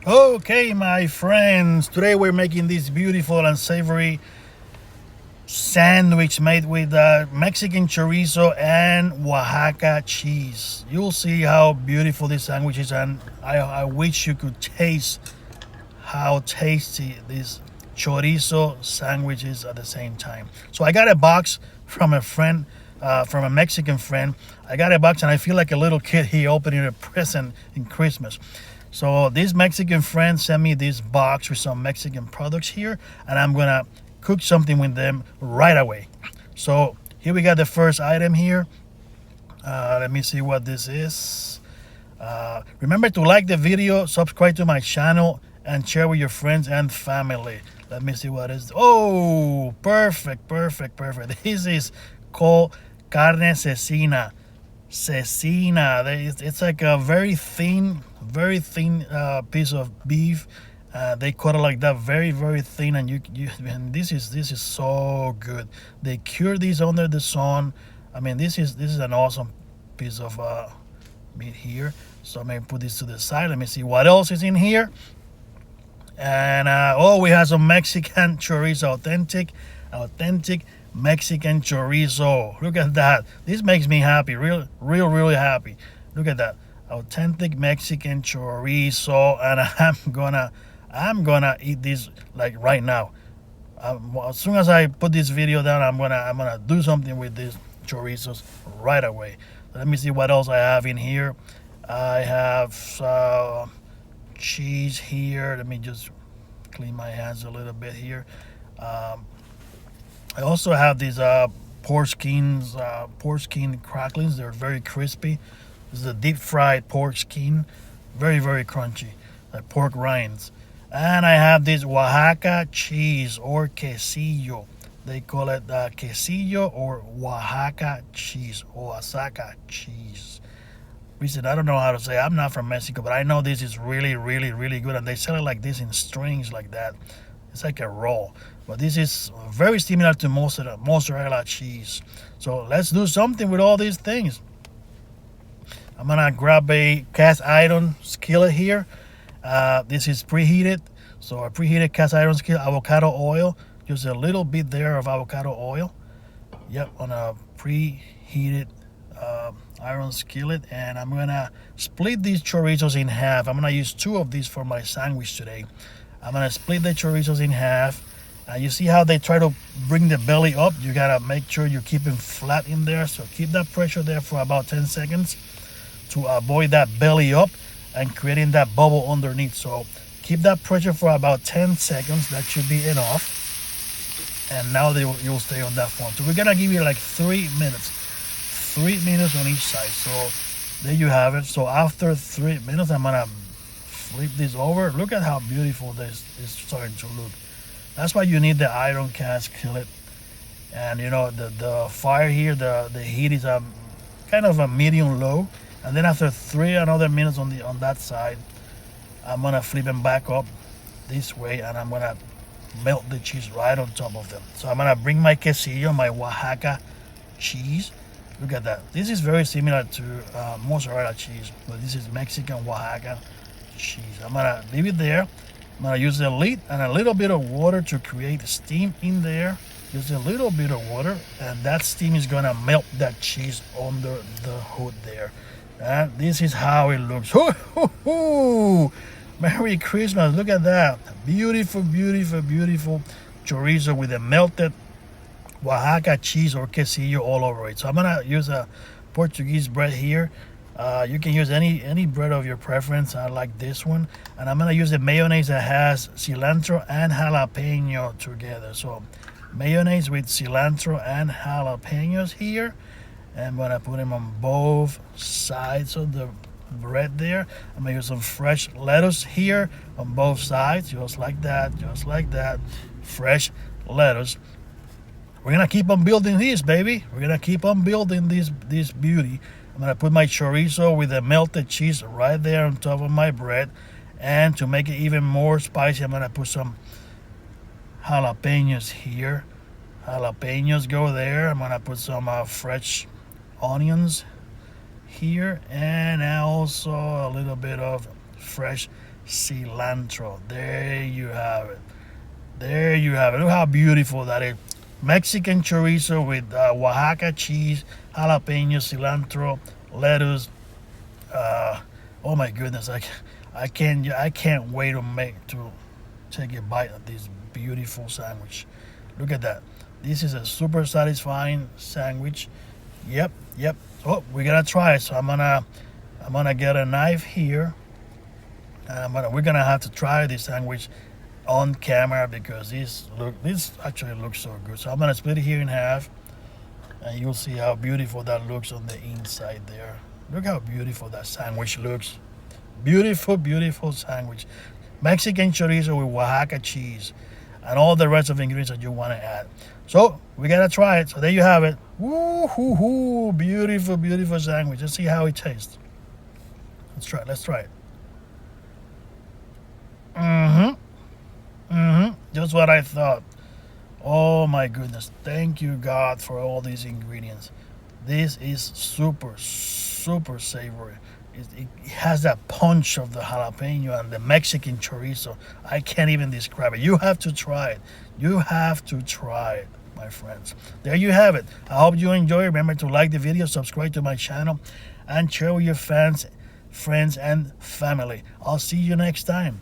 Okay, my friends, today we're making this beautiful and savory sandwich made with Mexican chorizo and Oaxaca cheese. You'll see how beautiful this sandwich is, and I wish you could taste how tasty this chorizo sandwich is at the same time. So I got a box from a friend, from a Mexican friend. I got a box, and I feel like a little kid here opening a present in Christmas. So this Mexican friend sent me this box with some Mexican products here, and I'm gonna cook something with them right away. So here we got the first item here. Let me see what this is. Remember to like the video, subscribe to my channel, and share with your friends and family. Let me see what is. Oh, perfect, perfect, perfect. This is called carne cecina. Cecina. It's like a very thin piece of beef. They cut it like that, very very thin, and and this is so good. They cure these under the sun. I mean, this is an awesome piece of meat here. So I'm gonna put this to the side. Let me see what else is in here. And oh, we have some Mexican chorizo, authentic Mexican chorizo. Look at that. This makes me happy, really happy. Look at that, authentic Mexican chorizo, and I'm gonna eat this like right now. As soon as I put this video down, I'm gonna do something with these chorizos right away. Let me see what else I have in here. I have cheese here. Let me just clean my hands a little bit here. I also have these pork skin cracklings. They're very crispy. This is a deep fried pork skin, very crunchy, like pork rinds. And I have this Oaxaca cheese or quesillo. They call it quesillo or Oaxaca cheese, Oaxaca cheese. Reason I don't know how to say. I'm not from Mexico, but I know this is really good, and they sell it like this in strings like that. It's like a roll, but this is very similar to mozzarella cheese. So let's do something with all these things. I'm gonna grab a cast iron skillet here. This is preheated, so a preheated cast iron skillet, avocado oil, just a little bit there of avocado oil. Yep, on a preheated iron skillet, and I'm gonna split these chorizos in half. I'm gonna use two of these for my sandwich today. I'm gonna split the chorizos in half. You see how they try to bring the belly up? You gotta make sure you keep them flat in there. So keep that pressure there for about 10 seconds to avoid that belly up and creating that bubble underneath. So keep that pressure for about 10 seconds. That should be enough. And now you'll stay on that form. So we're gonna give you like 3 minutes. 3 minutes on each side. So there you have it. So after 3 minutes, I'm gonna flip this over. Look at how beautiful this is starting to look. That's why you need the iron cast skillet. And you know the fire here, the heat is kind of a medium low. And then after another minutes on that side, I'm gonna flip them back up this way, and I'm gonna melt the cheese right on top of them. So I'm gonna bring my quesillo, my Oaxaca cheese. Look at that. This is very similar to mozzarella cheese, but this is Mexican Oaxaca cheese. I'm gonna leave it there. I'm gonna use the lid and a little bit of water to create steam in there. Just a little bit of water, and that steam is gonna melt that cheese under the hood there. And this is how it looks. Merry Christmas. Look at that. Beautiful chorizo with a melted Oaxaca cheese or quesillo all over it. So I'm gonna use a Portuguese bread here. You can use any bread of your preference. I like this one, and I'm gonna use the mayonnaise that has cilantro and jalapeno together. So mayonnaise with cilantro and jalapenos here. I'm gonna put them on both sides of the bread there. I'm gonna use some fresh lettuce here on both sides, just like that, fresh lettuce. We're gonna keep on building this, baby. We're gonna keep on building this beauty. I'm gonna put my chorizo with the melted cheese right there on top of my bread, and to make it even more spicy, I'm gonna put some jalapenos here. Jalapenos go there. I'm gonna put some fresh onions here, and also a little bit of fresh cilantro. There you have it. There you have it. Look how beautiful that is. Mexican chorizo with Oaxaca cheese, jalapeno, cilantro, lettuce. Oh my goodness! I can't wait to take a bite of this beautiful sandwich. Look at that. This is a super satisfying sandwich. Yep, yep. Oh, we gotta try it. So I'm gonna get a knife here. We're gonna have to try this sandwich on camera because this actually looks so good. So I'm gonna split it here in half, and you'll see how beautiful that looks on the inside there. Look how beautiful that sandwich looks. Beautiful, beautiful sandwich. Mexican chorizo with Oaxaca cheese and all the rest of the ingredients that you want to add. So we gotta try it. So there you have it. Woo hoo hoo! Beautiful, beautiful sandwich. Let's see how it tastes. Let's try it. Let's try it. Just what I thought. Oh my goodness. Thank you, God, for all these ingredients. This is super, super savory. It has that punch of the jalapeno and the Mexican chorizo. I can't even describe it. You have to try it. You have to try it, my friends. There you have it. I hope you enjoy. Remember to like the video, subscribe to my channel, and share with your fans, friends, and family. I'll see you next time.